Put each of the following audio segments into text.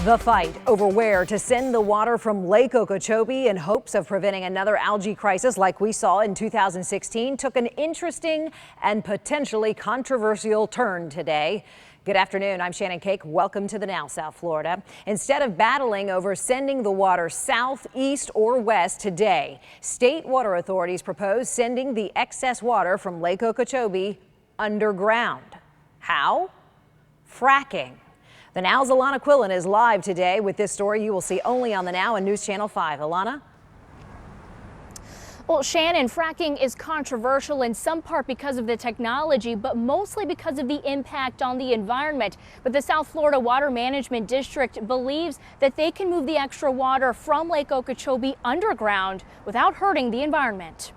The fight over where to send the water from Lake Okeechobee in hopes of preventing another algae crisis like we saw in 2016 took an interesting and potentially controversial turn today. Good afternoon. I'm Shannon Cake. Welcome to the Now South Florida. Instead of battling over sending the water south, east, or west today, state water authorities propose sending the excess water from Lake Okeechobee underground. How? Fracking. The Now's Alana Quillen is live today with this story you will see only on the Now and News Channel 5. Alana? Well, Shannon, fracking is controversial in some part because of the technology, but mostly because of the impact on the environment. But the South Florida Water Management District believes that they can move the extra water from Lake Okeechobee underground without hurting the environment.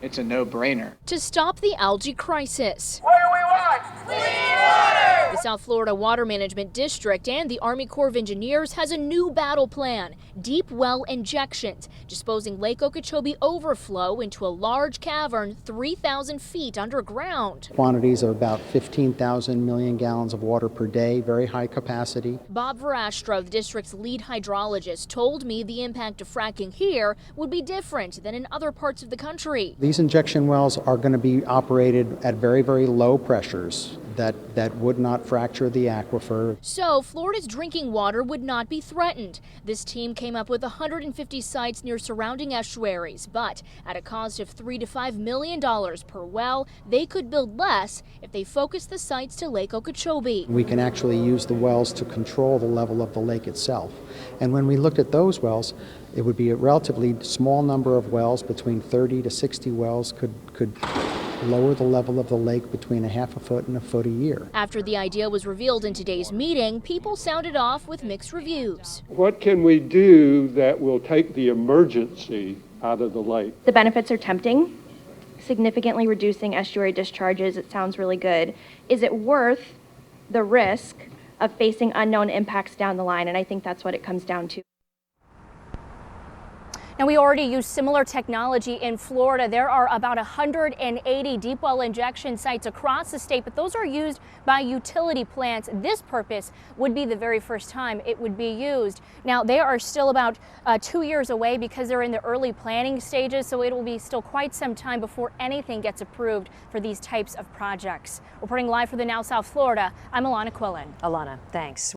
It's a no-brainer. To stop the algae crisis. What do we want? Clean water! The South Florida Water Management District and the Army Corps of Engineers has a new battle plan: deep well injections, disposing Lake Okeechobee overflow into a large cavern 3,000 feet underground. Quantities of about 15,000 million gallons of water per day, very high capacity. Bob Verastro, the district's lead hydrologist, told me the impact of fracking here would be different than in other parts of the country. These injection wells are going to be operated at very, very low pressures that would not fracture the aquifer. So Florida's drinking water would not be threatened. This team came up with 150 sites near surrounding estuaries, but at a cost of $3 to $5 million per well, they could build less if they focus the sites to Lake Okeechobee. We can actually use the wells to control the level of the lake itself. And when we looked at those wells, it would be a relatively small number of wells, between 30 to 60 wells could lower the level of the lake between a half a foot and a foot a year. After the idea was revealed in today's meeting, people sounded off with mixed reviews. What can we do that will take the emergency out of the lake? The benefits are tempting. Significantly reducing estuary discharges, it sounds really good. Is it worth the risk of facing unknown impacts down the line? And I think that's what it comes down to. Now, we already use similar technology in Florida. There are about 180 deep well injection sites across the state, but those are used by utility plants. This purpose would be the very first time it would be used. Now, they are still about 2 years away because they're in the early planning stages, so it will be still quite some time before anything gets approved for these types of projects. Reporting live for the Now South Florida, I'm Alana Quillen. Alana, thanks.